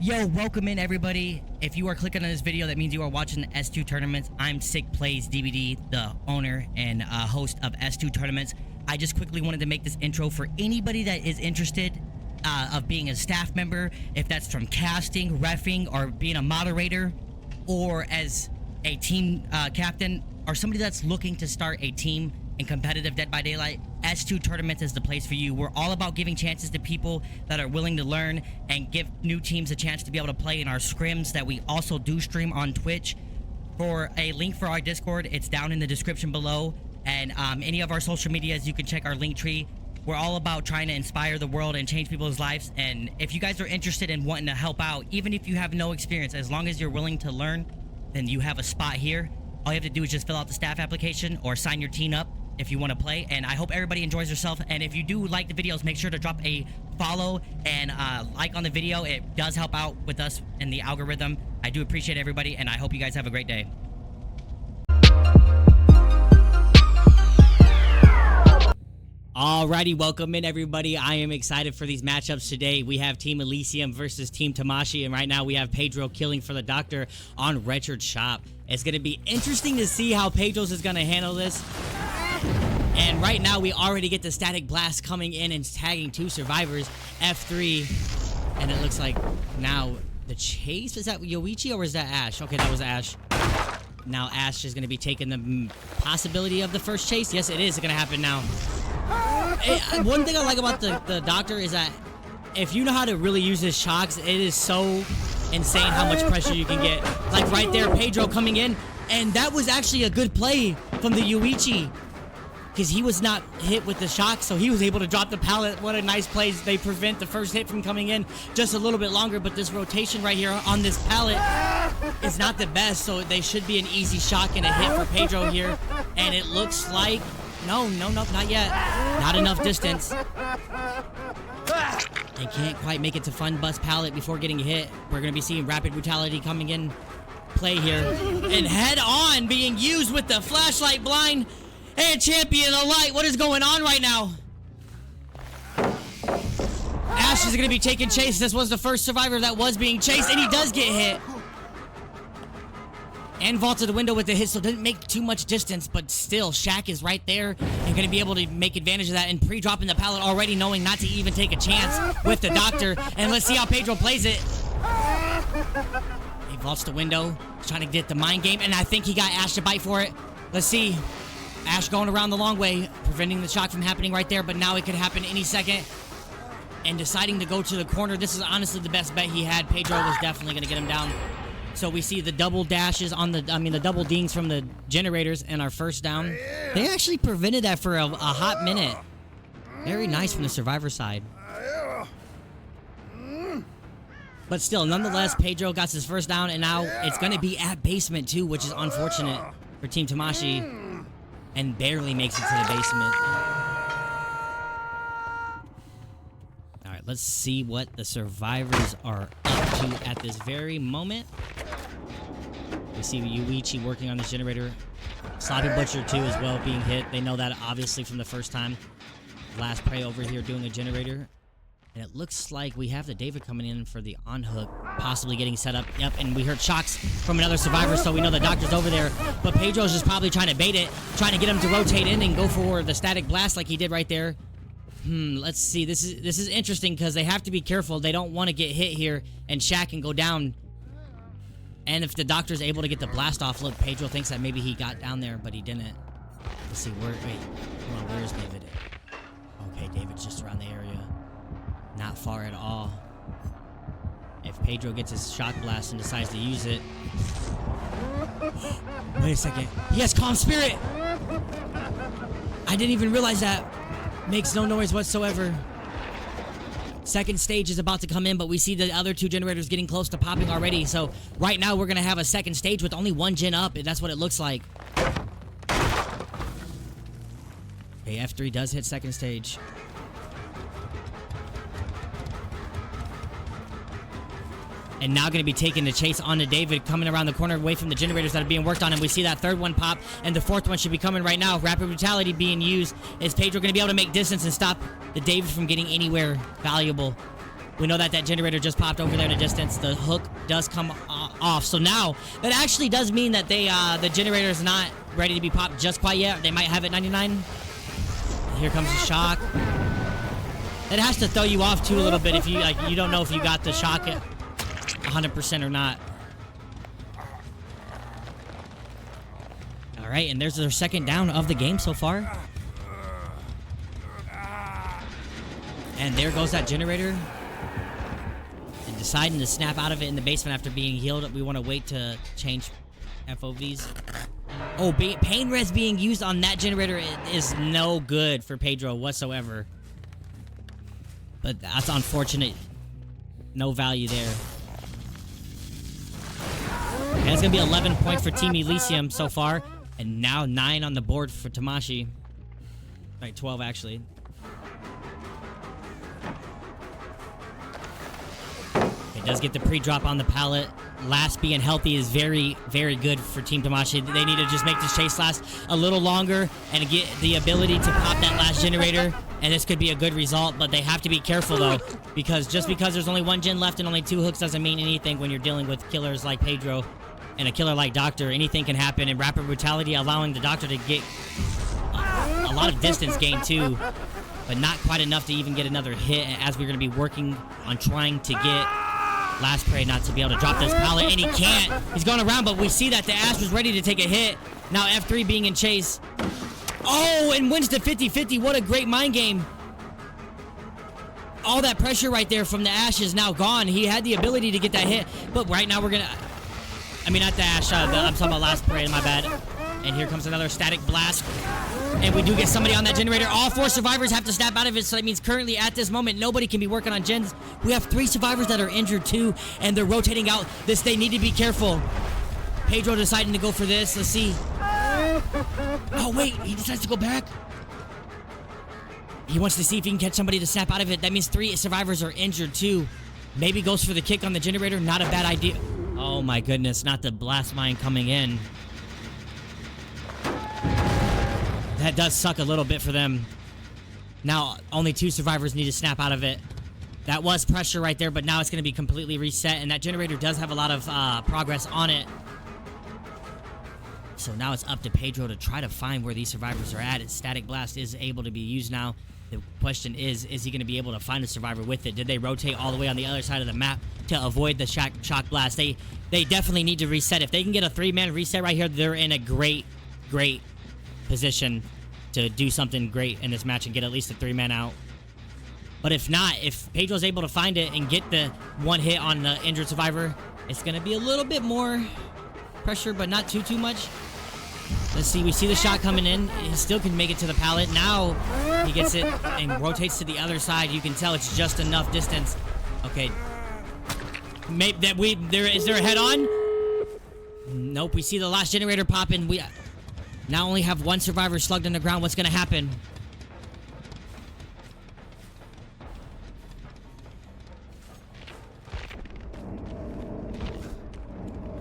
Yo, welcome in everybody. If you are clicking on this video, that means you are watching the S2 tournaments. I'm Sick Plays DBD, the owner and host of S2 tournaments. I just quickly wanted to make this intro for anybody that is interested of being a staff member, if that's from casting, reffing, or being a moderator, or as a team captain, or somebody that's looking to start a team in competitive Dead by Daylight. S2 tournaments is the place for you. We're all about giving chances to people that are willing to learn and give new teams a chance to be able to play in our scrims that we also do stream on Twitch. For a link for our Discord, it's down in the description below, and any of our social medias, you can check our link tree. We're all about trying to inspire the world and change people's lives, and if you guys are interested in wanting to help out, even if you have no experience, as long as you're willing to learn, then you have a spot here. All you have to do is just fill out the staff application or sign your team up if you want to play. And I hope everybody enjoys yourself, and if you do like the videos, make sure to drop a follow and like on the video. It does help out with us in the algorithm. I do appreciate everybody, and I hope you guys have a great day. Alrighty, welcome in everybody. I am excited for these matchups today. We have Team Elysium versus Team Tamashi, and right now we have Pedro killing for the Doctor on Wretched Shop. It's going to be interesting to see how Pedro's is going to handle this. And right now we already get the static blast coming in and tagging two survivors, F3, and it looks like now the chase, is that Yoichi or is that Ash? Okay, that was Ash. Now Ash is going to be taking the possibility of the first chase. Yes, it is going to happen now. One thing I like about the Doctor is that if you know how to really use his shocks, it is so insane how much pressure you can get. Like right there, Pedro coming in, and that was actually a good play from the Yoichi, because he was not hit with the shock, so he was able to drop the pallet. What a nice play. They prevent the first hit from coming in just a little bit longer, but this rotation right here on this pallet is not the best, so they should be an easy shock and a hit for Pedro here. And it looks like, no, not yet. Not enough distance. They can't quite make it to Fun Bus pallet before getting hit. We're going to be seeing Rapid Brutality coming in play here. And head on being used with the flashlight blind. And Champion of Light, what is going on right now? Ash is going to be taking chase. This was the first survivor that was being chased, and he does get hit. And vaulted the window with the hit, so didn't make too much distance, but still, Shaq is right there and going to be able to make advantage of that and pre-dropping the pallet already, knowing not to even take a chance with the Doctor. And let's see how Pedro plays it. He vaults the window, trying to get the mind game, and I think he got Ash to bite for it. Let's see. Ash going around the long way, preventing the shock from happening right there, but now it could happen any second. And deciding to go to the corner. This is honestly the best bet he had. Pedro was definitely going to get him down. So we see the double dashes on the double dings from the generators and our first down. They actually prevented that for a hot minute. Very nice from the survivor side. But still, nonetheless, Pedro got his first down, and now it's going to be at basement too, which is unfortunate for Team Tamashi. And barely makes it to the basement. Alright, let's see what the survivors are up to at this very moment. We see Yoichi working on this generator. Sloppy Butcher too as well being hit. They know that obviously from the first time. Last Prey over here doing a generator. And it looks like we have the David coming in for the on-hook, possibly getting set up. Yep, and we heard shocks from another survivor, so we know the Doctor's over there. But Pedro's just probably trying to bait it, trying to get him to rotate in and go for the static blast like he did right there. Let's see. This is interesting because they have to be careful. They don't want to get hit here, and Shaq can go down. And if the Doctor's able to get the blast off, look, Pedro thinks that maybe he got down there, but he didn't. Let's see. Wait, hold on. Where's David? Okay, David's just around the area. Not far at all. If Pedro gets his shock blast and decides to use it. Wait a second. He has Calm Spirit! I didn't even realize that. Makes no noise whatsoever. Second stage is about to come in, but we see the other two generators getting close to popping already. So right now we're going to have a second stage with only one gen up, and that's what it looks like. Okay, F3 does hit second stage. And now going to be taking the chase onto David, coming around the corner away from the generators that are being worked on. And we see that third one pop, and the fourth one should be coming right now. Rapid Brutality being used. Is Pedro going to be able to make distance and stop the David from getting anywhere valuable? We know that that generator just popped over there in the distance. The hook does come off. So now, that actually does mean that they, the generator is not ready to be popped just quite yet. They might have it 99. Here comes the shock. It has to throw you off too a little bit if you, like, you don't know if you got the shock at 100% or not. All right, and there's their second down of the game so far. And there goes that generator. And deciding to snap out of it in the basement after being healed. We want to wait to change FOVs. Oh, pain res being used on that generator is no good for Pedro whatsoever. But that's unfortunate. No value there. And it's going to be 11 points for Team Elysium so far. And now 9 on the board for Tamashi. Right, 12 actually. It does get the pre-drop on the pallet. Last being healthy is very, very good for Team Tamashi. They need to just make this chase last a little longer and get the ability to pop that last generator. And this could be a good result, but they have to be careful though. Because just because there's only one gen left and only 2 hooks doesn't mean anything when you're dealing with killers like Pedro and a killer like Doctor. Anything can happen, and Rapid Brutality allowing the Doctor to get a lot of distance gain too. But not quite enough to even get another hit, as we're going to be working on trying to get Last Prey not to be able to drop this pallet, and he can't. He's going around, but we see that the Ash was ready to take a hit. Now F3 being in chase. Oh, and wins to 50-50. What a great mind game. All that pressure right there from the Ash is now gone. He had the ability to get that hit, but right now we're going to... I mean, not the Ash. I'm talking about Last Prey, my bad. And here comes another static blast. And we do get somebody on that generator. All 4 survivors have to snap out of it, so that means currently at this moment, nobody can be working on gens. We have 3 survivors that are injured too, and they're rotating out. They need to be careful. Pedro deciding to go for this. Let's see. Oh, wait, he decides to go back. He wants to see if he can catch somebody to snap out of it. That means 3 survivors are injured too. Maybe goes for the kick on the generator. Not a bad idea. Oh my goodness, not the blast mine coming in. That does suck a little bit for them. Now, only 2 survivors need to snap out of it. That was pressure right there, but now it's going to be completely reset, and that generator does have a lot of progress on it. So now it's up to Pedro to try to find where these survivors are at. Its static blast is able to be used now. The question is he going to be able to find a survivor with it? Did they rotate all the way on the other side of the map to avoid the shock blast? They definitely need to reset. If they can get a 3-man reset right here, they're in a great position to do something great in this match and get at least a 3-man out. But if not, if Pedro's able to find it and get the 1 hit on the injured survivor, it's going to be a little bit more pressure, but not too much. Let's see, we see the shot coming in. He still can make it to the pallet. Now he gets it and rotates to the other side. You can tell it's just enough distance. Okay. Is there a head on? Nope, we see the last generator pop in. We now only have 1 survivor slugged on the ground. What's going to happen?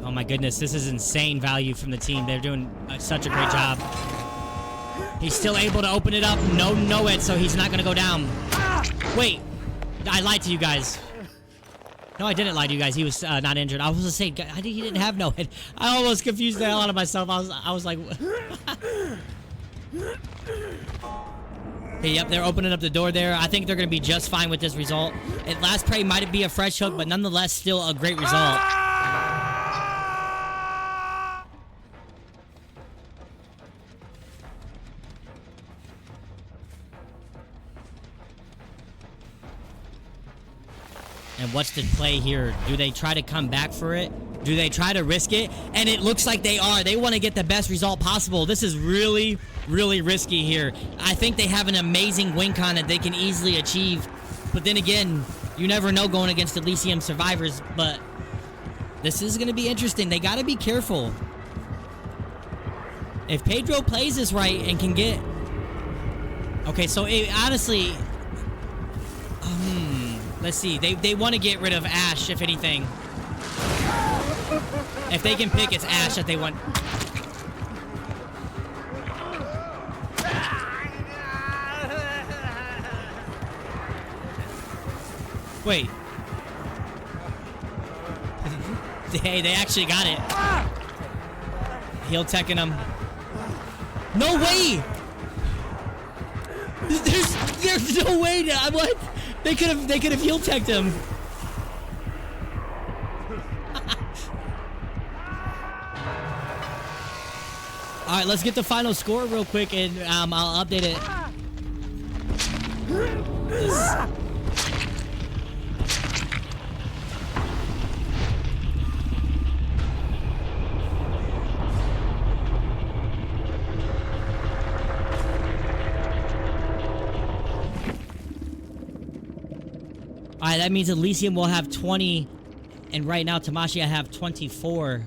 Oh my goodness, this is insane value from the team. They're doing such a great job. He's still able to open it up. No it, so he's not going to go down. Wait, I lied to you guys. No, I didn't lie to you guys. He was not injured. I was going to say, I think he didn't have no hit. I almost confused the hell out of myself. I was like... Hey, yep, they're opening up the door there. I think they're going to be just fine with this result. And Last Prey might be a fresh hook, but nonetheless, still a great result. And what's the play here? Do they try to come back for it? Do they try to risk it? And it looks like they are. They want to get the best result possible. This is really risky here. I think they have an amazing win con that they can easily achieve. But then again, you never know going against Elysium survivors. But this is going to be interesting. They got to be careful. If Pedro plays this right and can get... Okay, so honestly... let's see. They want to get rid of Ash, if anything. If they can pick, it's Ash that they want. Wait. Hey, they actually got it. Heal teching him. No way! There's no way that what? They could have heal teched him. All right, let's get the final score real quick, and I'll update it. All right, that means Elysium will have 20, and right now Tamashi I have 24.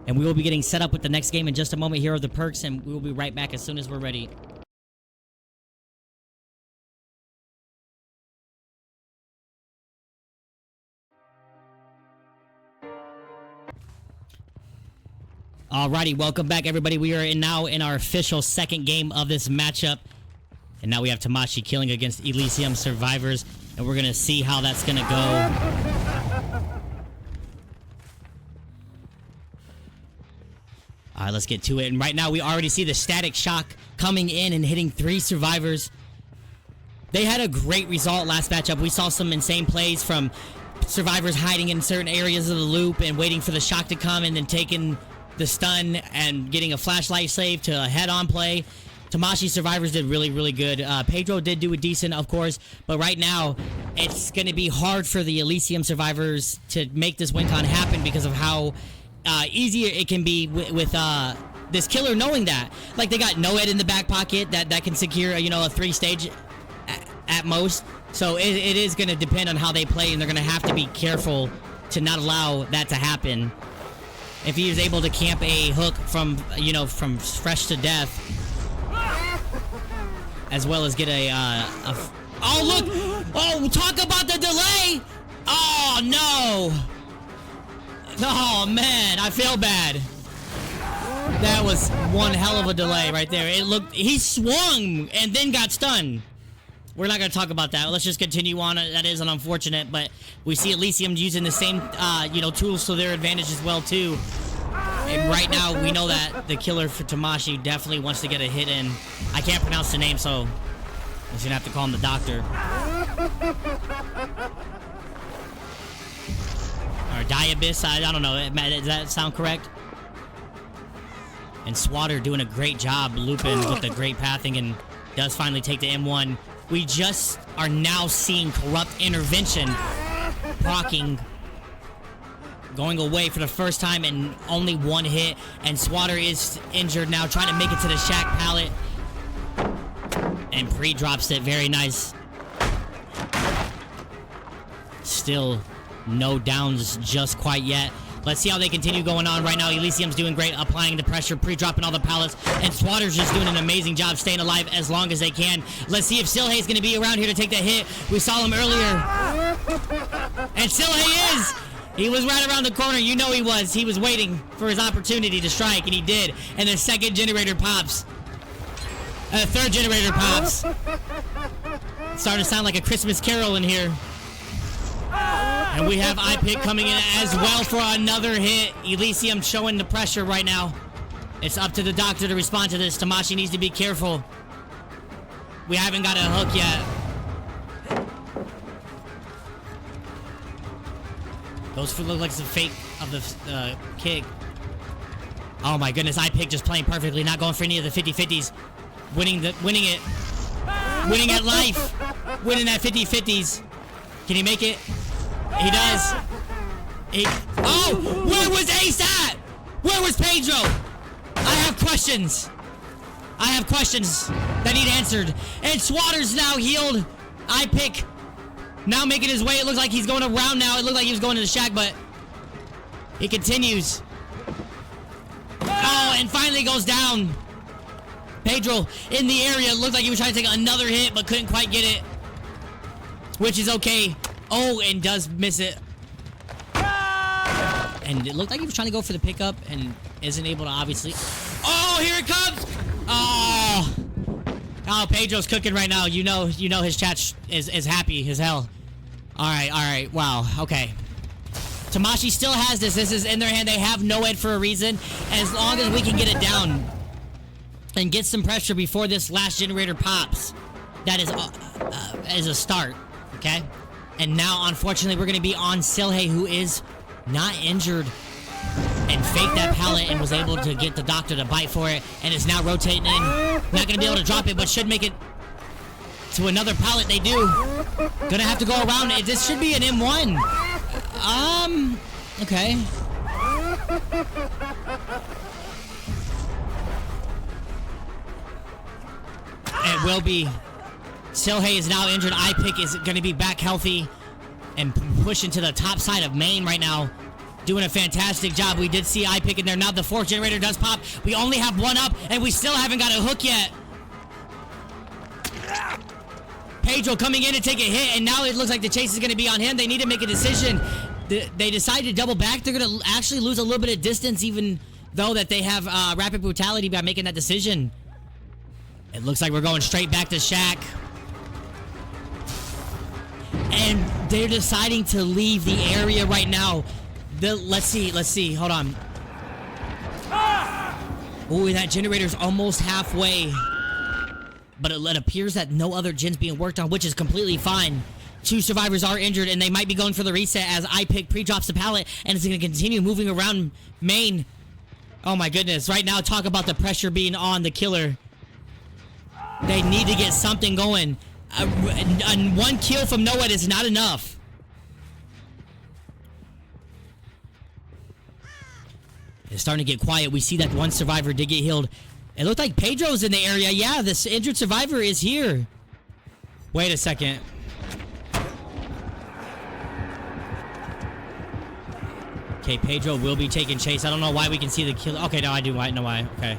And we will be getting set up with the next game in just a moment. Here are the perks, and we will be right back as soon as we're ready. Alrighty, welcome back, everybody. We are now in our official second game of this matchup. And now we have Tamashi killing against Elysium survivors. And we're going to see how that's going to go. All right, let's get to it. And right now, we already see the static shock coming in and hitting 3 survivors. They had a great result last matchup. We saw some insane plays from survivors hiding in certain areas of the loop and waiting for the shock to come and then taking the stun and getting a flashlight save to a head-on play. Tamashi survivors did really, really good. Pedro did do a decent, of course, but right now, it's going to be hard for the Elysium survivors to make this win con happen because of how easier it can be with this killer knowing that. Like, they got Noed in the back pocket that can secure, you know, a 3-stage at most. So it is going to depend on how they play, and they're going to have to be careful to not allow that to happen. If he is able to camp a hook from, you know, from fresh to death, as well as get oh, look! Oh, talk about the delay! Oh, no! Oh, man, I feel bad. That was one hell of a delay right there. It looked... He swung and then got stunned. We're not going to talk about that. Let's just continue on. That is unfortunate, but we see Elysium using the same, you know, tools to their advantage as well, too. And right now, we know that the killer for Tamashi definitely wants to get a hit in. I can't pronounce the name, so I'm just going to have to call him the Doctor. Or Diabis, I don't know. Does that sound correct? And Swatter doing a great job looping with the great pathing and does finally take the M1. We just are now seeing Corrupt Intervention proccing, going away for the first time and only 1 hit. And Swatter is injured now, trying to make it to the shack pallet. And pre-drops it. Very nice. Still no downs just quite yet. Let's see how they continue going on right now. Elysium's doing great, applying the pressure, pre-dropping all the pallets, and Swatter's just doing an amazing job staying alive as long as they can. Let's see if Silhay's going to be around here to take the hit. We saw him earlier. And Silhay is! He was right around the corner. You know he was. He was waiting for his opportunity to strike, and he did. And the second generator pops. The third generator pops. It's starting to sound like a Christmas carol in here. And we have iPick coming in as well for another hit. Elysium showing the pressure right now. It's up to the Doctor to respond to this. Tamashi needs to be careful. We haven't got a hook yet. Those look like some fake of the kick. Oh my goodness, iPick just playing perfectly, not going for any of the 50-50s. Winning it. Winning at life. Winning at 50-50s. Can he make it? He does. Oh! Where was Ace at? Where was Pedro? I have questions. I have questions that need answered. And Swatter's now healed. iPick now making his way. It looks like he's going around now. It looked like he was going to the shack, but he continues. Oh, and finally goes down. Pedro in the area. It looked like he was trying to take another hit, but couldn't quite get it. Which is okay. Oh, and does miss it. And it looked like he was trying to go for the pickup and isn't able to, obviously. Oh, here it comes! Oh! Oh, Pedro's cooking right now. You know his chat is happy as hell. Alright, wow, okay. Tamashi still has this. This is in their hand. They have no ed for a reason. As long as we can get it down and get some pressure before this last generator pops, that is a start, okay? And now, unfortunately, we're going to be on Silhei, who is not injured and faked that pallet and was able to get the doctor to bite for it and is now rotating in. Not going to be able to drop it, but should make it to another pallet. They do. Gonna have to go around it. This should be an M1. Okay. It will be. Silhei is now injured. iPick is going to be back healthy and pushing to the top side of main right now. Doing a fantastic job. We did see iPick in there. Now the fourth generator does pop. We only have one up, and we still haven't got a hook yet. Pedro coming in to take a hit, and now it looks like the chase is going to be on him. They need to make a decision. They decided to double back. They're going to actually lose a little bit of distance, even though that they have rapid brutality by making that decision. It looks like we're going straight back to Shaq. And they're deciding to leave the area right now. Let's see. Hold on. Ooh, that generator's almost halfway. But it appears that no other gen's being worked on, which is completely fine. 2 survivors are injured, and they might be going for the reset as iPick pre-drops the pallet, and it's going to continue moving around main. Oh my goodness. Right now, talk about the pressure being on the killer. They need to get something going. One kill from Noah is not enough. It's starting to get quiet. We see that one survivor did get healed. It looked like Pedro's in the area. Yeah, this injured survivor is here. Wait a second. Okay, Pedro will be taking chase. I don't know why we can see the kill. Okay, no, I do. I know why. Okay.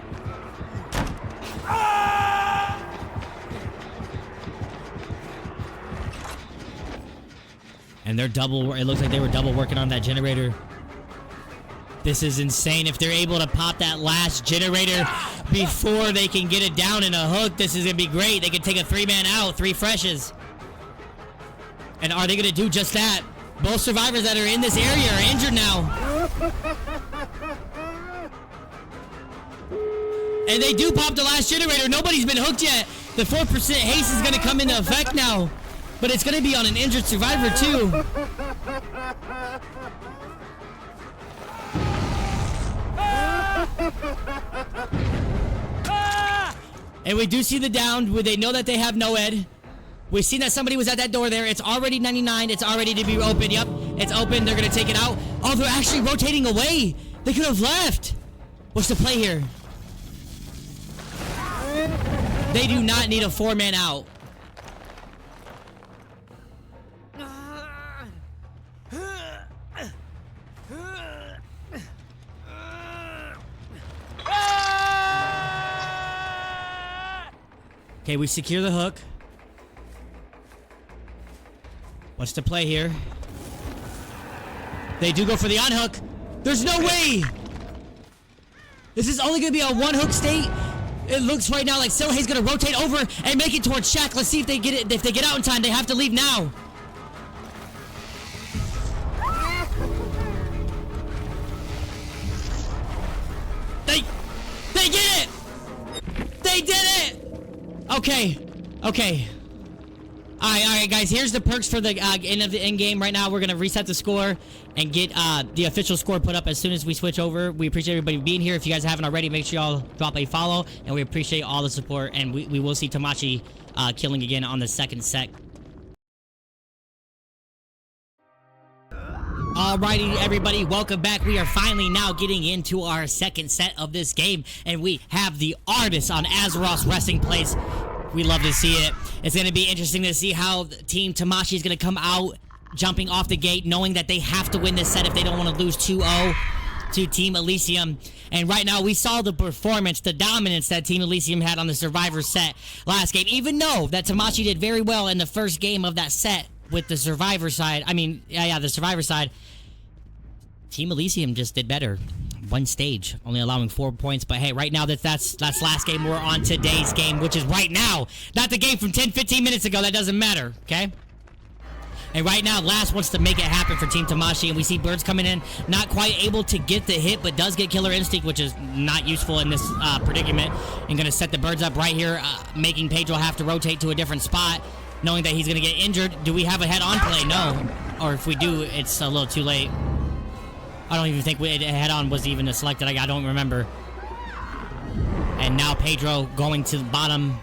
And they're double. It looks like they were double working on that generator. This is insane. If they're able to pop that last generator before they can get it down in a hook, this is going to be great. They can take a 3-man out, 3 freshes. And are they going to do just that? Both survivors that are in this area are injured now. And they do pop the last generator. Nobody's been hooked yet. The 4% haste is going to come into effect now. But it's going to be on an injured survivor too. And we do see the down where they know that they have no ed. We've seen that somebody was at that door there. It's already 99. It's already to be open. Yep, it's open. They're going to take it out. Oh, they're actually rotating away. They could have left. What's the play here? They do not need a 4-man out. Okay, we secure the hook. What's the play here? They do go for the unhook. There's no way! This is only gonna be a 1-hook state. It looks right now like Silhei's gonna rotate over and make it towards Shaq. Let's see if they get it. If they get out in time, they have to leave now. They did it! They did it! Okay. Alright, guys. Here's the perks for the end of the end game. Right now, we're gonna reset the score and get the official score put up as soon as we switch over. We appreciate everybody being here. If you guys haven't already, make sure y'all drop a follow, and we appreciate all the support. And we will see Tamashi killing again on the second set. Alrighty, everybody, welcome back. We are finally now getting into our second set of this game, and we have the Artist on Azeroth's resting place. We love to see it. It's going to be interesting to see how Team Tamashi is going to come out, jumping off the gate, knowing that they have to win this set if they don't want to lose 2-0 to Team Elysium. And right now, we saw the performance, the dominance that Team Elysium had on the Survivor set last game, even though that Tamashi did very well in the first game of that set with the Survivor side. I mean, the Survivor side. Team Elysium just did better. One stage, only allowing 4 points. But hey, right now that's last game. We're on today's game, which is right now. Not the game from 10-15 minutes ago. That doesn't matter, okay? And right now, Last wants to make it happen for Team Tamashi, and we see birds coming in, not quite able to get the hit, but does get Killer Instinct, which is not useful in this predicament. And gonna set the birds up right here, making Pedro have to rotate to a different spot, knowing that he's gonna get injured. Do we have a head-on play? No. Or if we do, it's a little too late. I don't even think head-on was even selected. I don't remember. And now Pedro going to the bottom.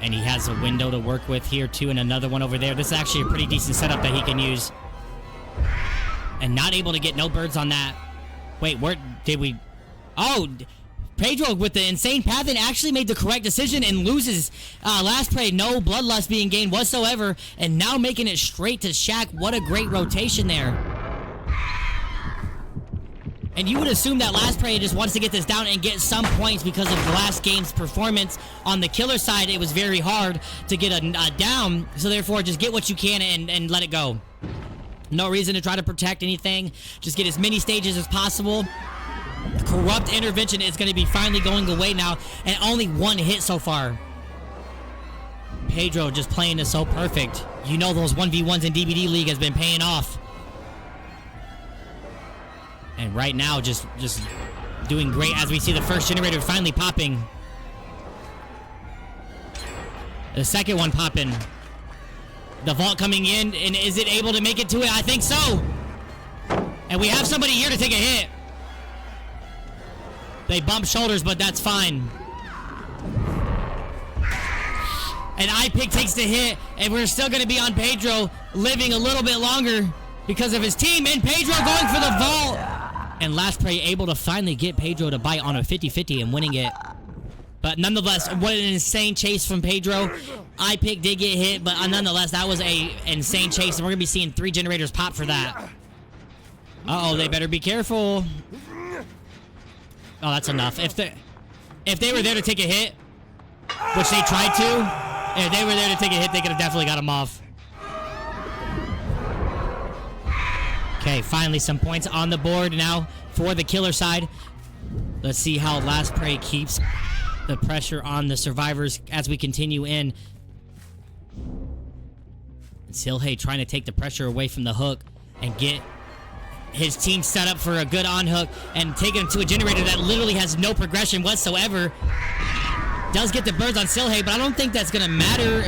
And he has a window to work with here, too, and another one over there. This is actually a pretty decent setup that he can use. And not able to get no birds on that. Wait, where did we... Oh, Pedro with the insane path and actually made the correct decision and loses Last Prey. No bloodlust being gained whatsoever. And now making it straight to Shaq. What a great rotation there. And you would assume that Last Prey just wants to get this down and get some points because of the last game's performance. On the Killer side, it was very hard to get a down. So therefore, just get what you can and let it go. No reason to try to protect anything. Just get as many stages as possible. Corrupt intervention is going to be finally going away now. And only one hit so far. Pedro just playing this so perfect. You know those 1v1s in DBD League has been paying off. And right now, just doing great as we see the first generator finally popping. The second one popping. The vault coming in, and is it able to make it to it? I think so. And we have somebody here to take a hit. They bump shoulders, but that's fine. And iPick takes the hit, and we're still going to be on Pedro, living a little bit longer because of his team. And Pedro going for the vault. And Last Prey able to finally get Pedro to bite on a 50-50 and winning it. But nonetheless, what an insane chase from Pedro. iPick did get hit, but nonetheless, that was a insane chase. And we're going to be seeing 3 generators pop for that. Uh-oh, they better be careful. Oh, that's enough. If they were there to take a hit, which they tried to, if they were there to take a hit, they could have definitely got him off. Okay, finally some points on the board now for the Killer side. Let's see how Last Prey keeps the pressure on the survivors as we continue in. Silhey trying to take the pressure away from the hook and get his team set up for a good on-hook and take him to a generator that literally has no progression whatsoever. Does get the birds on Silhey, but I don't think that's going to matter.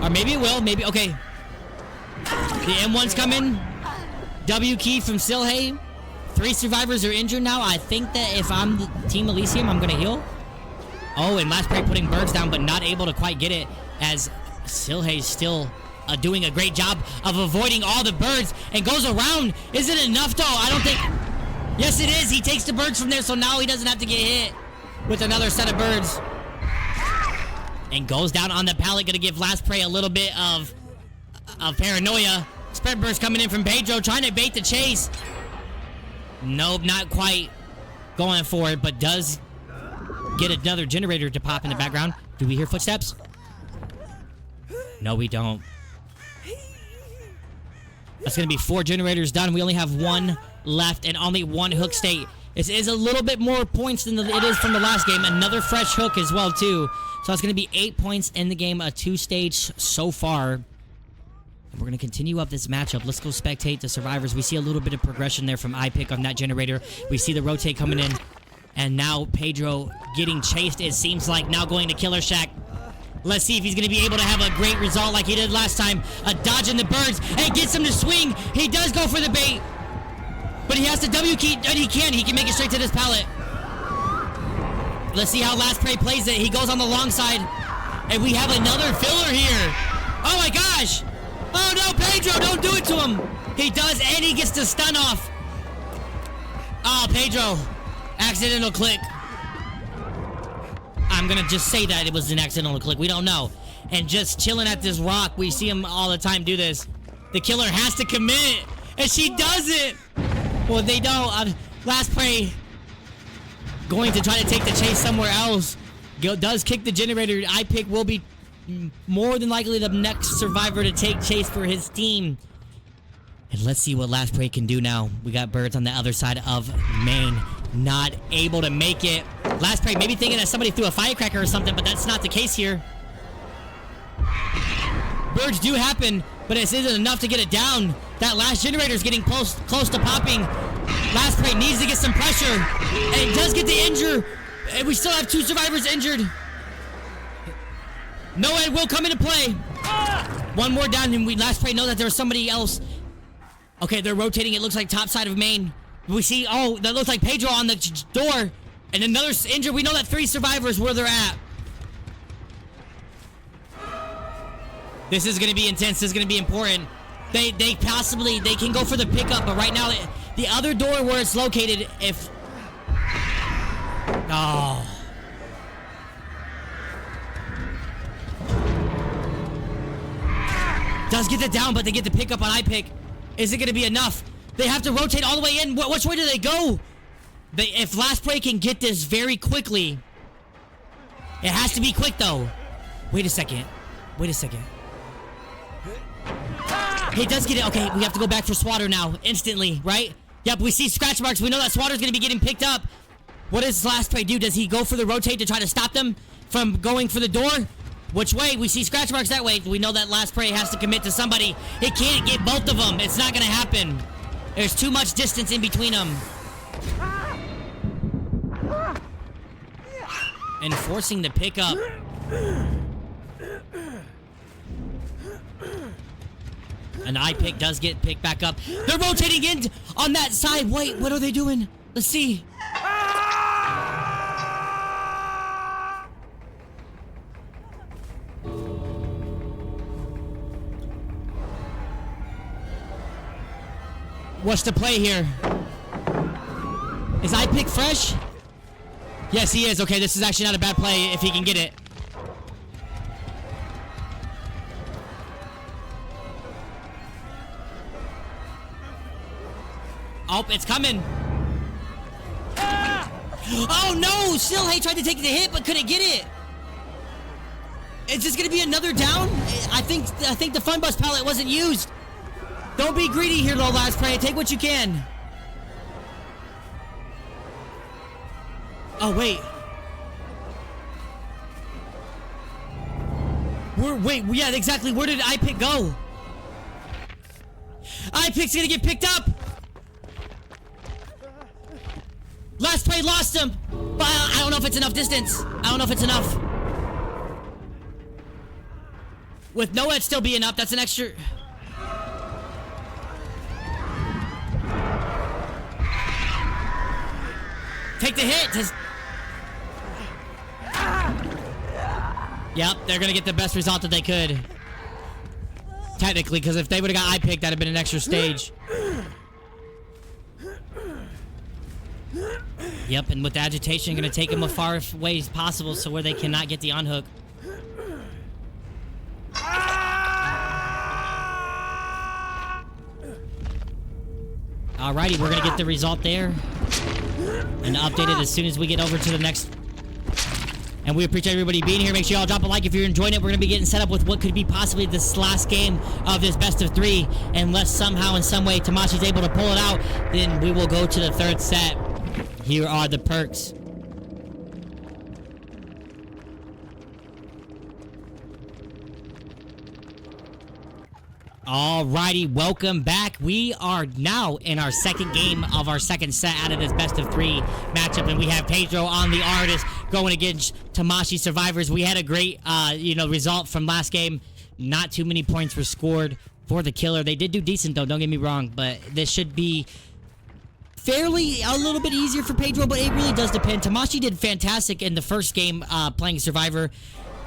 Or maybe it will. Maybe. Okay. The M1's coming. W key from Silhey. 3 survivors are injured now. I think that if I'm the Team Elysium, I'm going to heal. Oh, and Last Prey putting birds down, but not able to quite get it as Silhey's still doing a great job of avoiding all the birds and goes around. Is it enough, though? I don't think... Yes, it is. He takes the birds from there, so now he doesn't have to get hit with another set of birds. And goes down on the pallet. Going to give Last Prey a little bit of paranoia. Spread burst coming in from Pedro, trying to bait the chase. Nope, not quite going for it, but does get another generator to pop in the background. Do we hear footsteps? No, we don't. That's going to be 4 generators done. We only have 1 left and only 1 hook state. This is a little bit more points than it is from the last game. Another fresh hook as well, too. So it's going to be 8 points in the game, a 2-stage so far. And we're going to continue up this matchup. Let's go spectate the survivors. We see a little bit of progression there from iPick on that generator. We see the rotate coming in. And now Pedro getting chased, it seems like. Now going to Killer Shack. Let's see if he's going to be able to have a great result like he did last time. Dodging the birds. And gets him to swing. He does go for the bait. But he has to W key. And he can make it straight to this pallet. Let's see how Last Prey plays it. He goes on the long side. And we have another filler here. Oh my gosh. Oh no, Pedro, don't do it to him. He does, and he gets the stun off. Oh, Pedro. Accidental click. I'm going to just say that it was an accidental click. We don't know. And just chilling at this rock. We see him all the time do this. The Killer has to commit. And she does it. Well, they don't. Last Prey going to try to take the chase somewhere else. Does kick the generator. iPick will be more than likely the next survivor to take chase for his team. And let's see what Last Prey can do now. We got birds on the other side of main. Not able to make it. Last Prey maybe thinking that somebody threw a firecracker or something, but that's not the case here. Birds do happen, but this isn't enough to get it down. That last generator is getting close to popping. Last Prey needs to get some pressure. And it does get the injure. And we still have 2 survivors injured. NOED will come into play. One more down, and we Last Prey know that there was somebody else. Okay, they're rotating. It looks like top side of main. We see, oh, that looks like Pedro on the door. And another injured. We know that 3 survivors where they're at. This is going to be intense. This is going to be important. They can go for the pickup, but right now, the other door where it's located, if... Oh. Does get it down, but they get the pickup on iPick. Is it going to be enough? They have to rotate all the way in. Which way do they go? If Last Prey can get this very quickly, it has to be quick, though. Wait a second. He does get it. Okay, we have to go back for Swatter now. Instantly, right? Yep, we see scratch marks. We know that Swatter's going to be getting picked up. What does Last Prey do? Does he go for the rotate to try to stop them from going for the door? Which way? We see scratch marks that way. We know that Last Prey has to commit to somebody. He can't get both of them. It's not going to happen. There's too much distance in between them. And forcing the pickup. An iPick does get picked back up. They're rotating in on that side. Wait, what are they doing? Let's see. What's the play here? Is iPick fresh? Yes, he is. Okay, this is actually not a bad play if he can get it. Oh, it's coming. Oh, no! Silhay tried to take the hit, but couldn't get it. Is this going to be another down? I think the Fun Bus pallet wasn't used. Don't be greedy here, though, Last Prey. Take what you can. Oh, wait. Wait, yeah, exactly. Where did iPick go? iPick's going to get picked up. Last Prey lost him, but I don't know if it's enough distance. I don't know if it's enough. With NOED still being up, that's an extra... Take the hit. Yep, they're gonna get the best result that they could. Technically, because if they would have got iPick, that'd have been an extra stage. Yep, and with the agitation, gonna take them as far away as possible so where they cannot get the on-hook. Alrighty, we're gonna get the result there. And update it as soon as we get over to the next. And we appreciate everybody being here. Make sure y'all drop a like if you're enjoying it. We're gonna be getting set up with what could be possibly this last game of this best of 3. Unless somehow, in some way, Tamashi's able to pull it out, then we will go to the 3rd set. Here are the perks. Alrighty, welcome back. We are now in our 2nd game of our 2nd set out of this best of 3 matchup, and we have Pedro on the Artist going against Tamashi Survivors. We had a great, result from last game. Not too many points were scored for the killer. They did do decent though, don't get me wrong, but this should be fairly a little bit easier for Pedro, but it really does depend. Tamashi did fantastic in the first game playing Survivor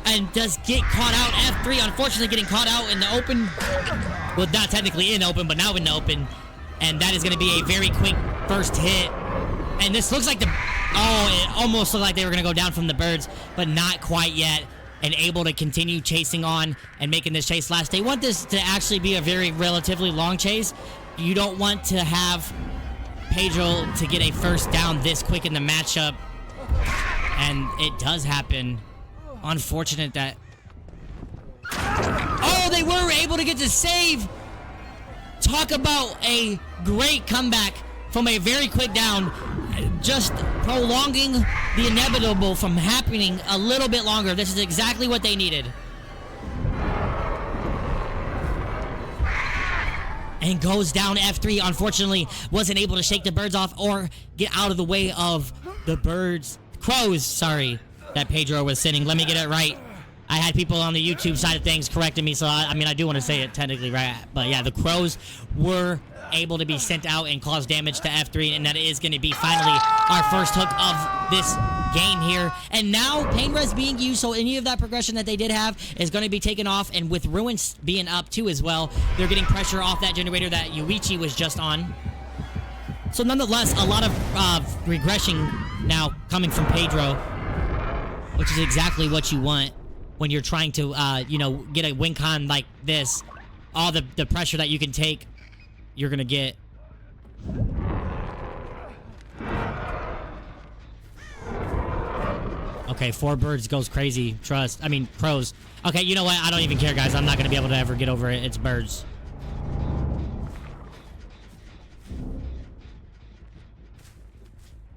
and does get caught out. F3 unfortunately getting caught out in the open. Well, not technically in open, but now in the open. And that is going to be a very quick first hit. And this looks like the... Oh, it almost looked like they were going to go down from the birds, but not quite yet. And able to continue chasing on and making this chase last. They want this to actually be a very relatively long chase. You don't want to have Pedro to get a first down this quick in the matchup. And it does happen. Unfortunate that... Oh, they were able to get the save! Talk about a great comeback from a very quick down. Just prolonging the inevitable from happening a little bit longer. This is exactly what they needed. and goes down F3. Unfortunately, wasn't able to shake the birds off or get out of the way of the crows, sorry, that Pedro was sending. Let me get it right. I had people on the YouTube side of things correcting me, so I mean, I do want to say it technically right. But yeah, the crows were able to be sent out and cause damage to F3, and that is going to be finally our first hook of this game here. And now pain res being used, so any of that progression that they did have is going to be taken off, and with ruins being up too as well, they're getting pressure off that generator that Yuichi was just on. So nonetheless, a lot of regression now coming from Pedro, which is exactly what you want when you're trying to you know, get a win con like this. All the pressure that you can take, you're gonna get. Okay, 4 birds goes crazy. Crows. Okay, you know what? I don't even care, guys. I'm not gonna be able to ever get over it. It's birds.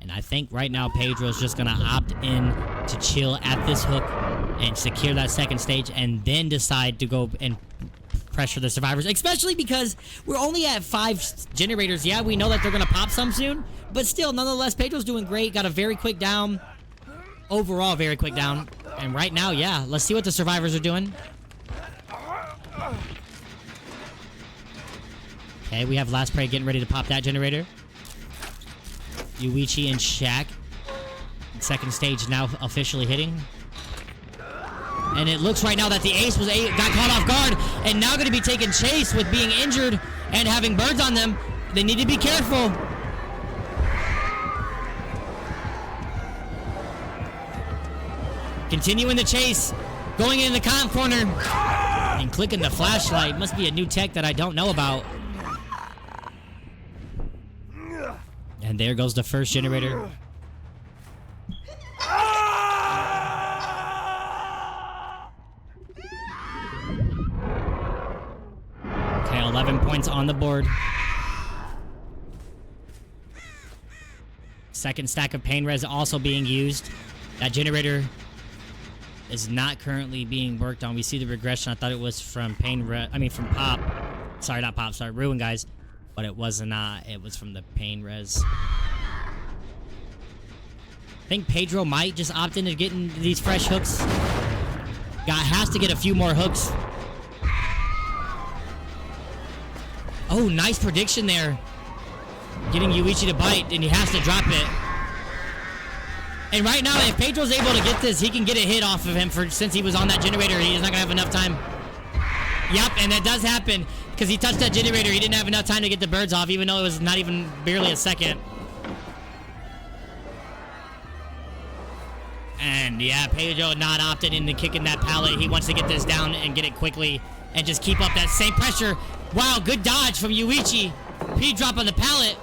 And I think right now Pedro's just gonna opt in to chill at this hook and secure that second stage, and then decide to go and pressure the survivors, especially because we're only at 5 generators. Yeah, we know that they're gonna pop some soon, but still, nonetheless, Pedro's doing great. Got a very quick down. Overall, very quick down. And right now, yeah, let's see what the survivors are doing. Okay, we have Last Prey getting ready to pop that generator. Yuichi and Shaq. Second stage now officially hitting. And it looks right now that the ace got caught off guard, and now going to be taking chase with being injured and having birds on them. They need to be careful. Continuing the chase, going in the comp corner, and clicking the flashlight. Must be a new tech that I don't know about. And there goes the first generator. Okay, 11 points on the board. Second stack of pain res also being used. That generator is not currently being worked on. We see the regression. I thought it was from from Pop. Sorry, not Pop. Sorry, Ruin, guys. But it was not. It was from the pain res. I think Pedro might just opt into getting these fresh hooks. Has to get a few more hooks. Oh, nice prediction there. Getting Yuichi to bite, and he has to drop it. And right now, if Pedro's able to get this, he can get a hit off of him since he was on that generator. He's not going to have enough time. Yep, and that does happen because he touched that generator. He didn't have enough time to get the birds off, even though it was not even barely a second. And yeah, Pedro not opted into kicking that pallet. He wants to get this down and get it quickly and just keep up that same pressure. Wow, good dodge from Yuichi. P-drop on the pallet.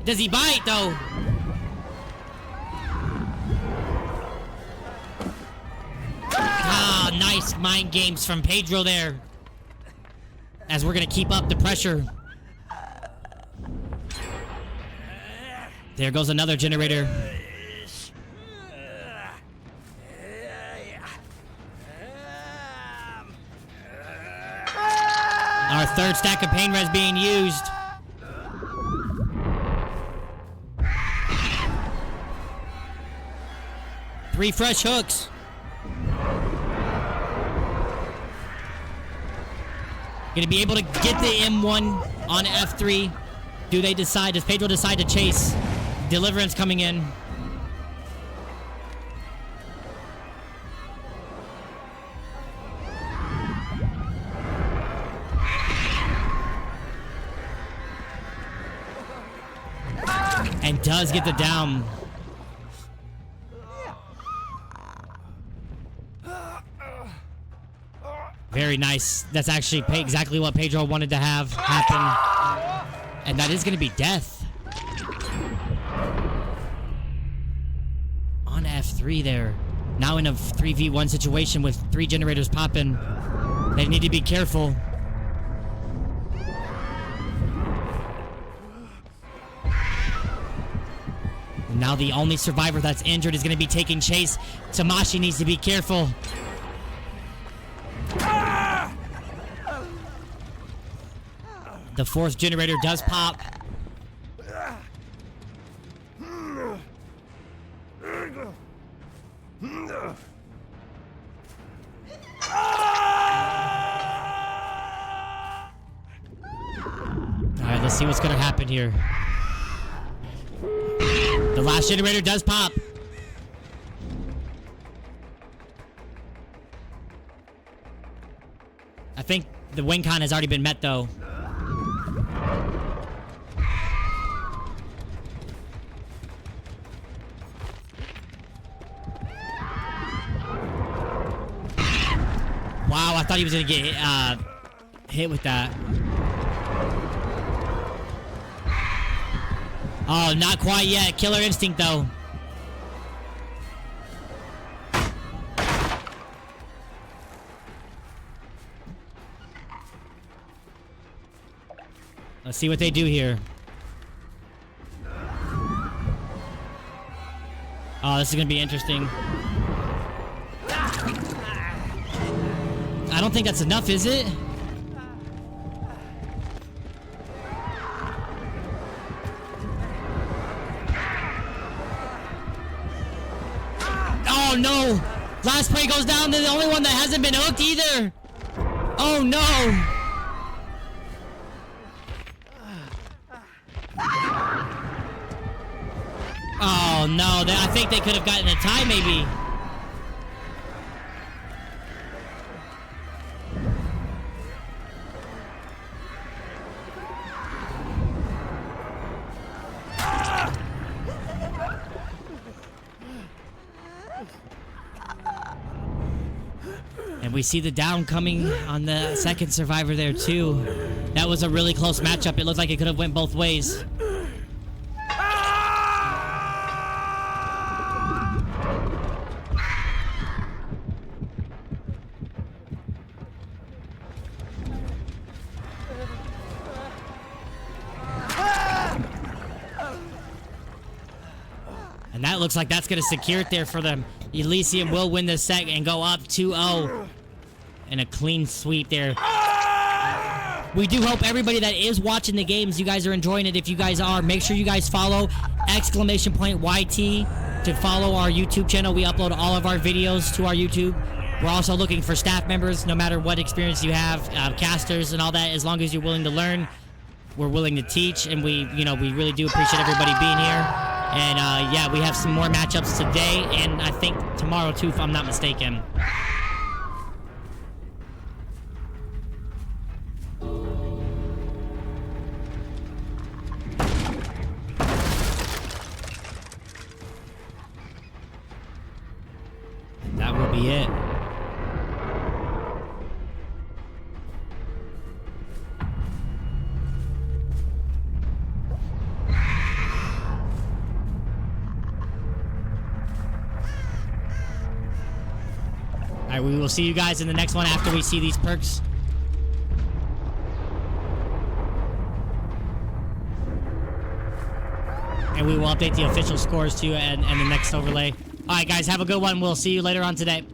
Does he bite, though? Ah, nice mind games from Pedro there. As we're going to keep up the pressure. There goes another generator. Our third stack of pain res being used. Three fresh hooks. Gonna be able to get the M1 on F3. Does Pedro decide to chase? Deliverance coming in. And does get the down. Very nice. That's actually exactly what Pedro wanted to have happen. And that is going to be death. On F3 there. Now in a 3v1 situation with 3 generators popping. They need to be careful. Now the only survivor that's injured is going to be taking chase. Tamashi needs to be careful. The fourth generator does pop. Alright, let's see what's gonna happen here. The last generator does pop. I think the win con has already been met though. Wow, I thought he was gonna get hit with that. Oh, not quite yet. Killer instinct though. Let's see what they do here. Oh, this is gonna be interesting. I don't think that's enough, is it? Oh no! Last prey goes down to the only one that hasn't been hooked either! Oh no! Oh no, I think they could have gotten a tie maybe. And we see the down coming on the second survivor there too. That was a really close matchup. It looked like it could have went both ways. And that looks like that's going to secure it there for them. Elysium will win this set and go up 2-0. And a clean sweep there. We do hope everybody that is watching the games, you guys are enjoying it. If you guys are, make sure you guys follow !YT to follow our YouTube channel. We upload all of our videos to our YouTube. We're also looking for staff members, no matter what experience you have, casters and all that. As long as you're willing to learn, we're willing to teach. And we really do appreciate everybody being here. And yeah, we have some more matchups today, and I think tomorrow too, if I'm not mistaken. And that will be it. Alright, we will see you guys in the next one after we see these perks. And we will update the official scores too and the next overlay. Alright guys, have a good one. We'll see you later on today.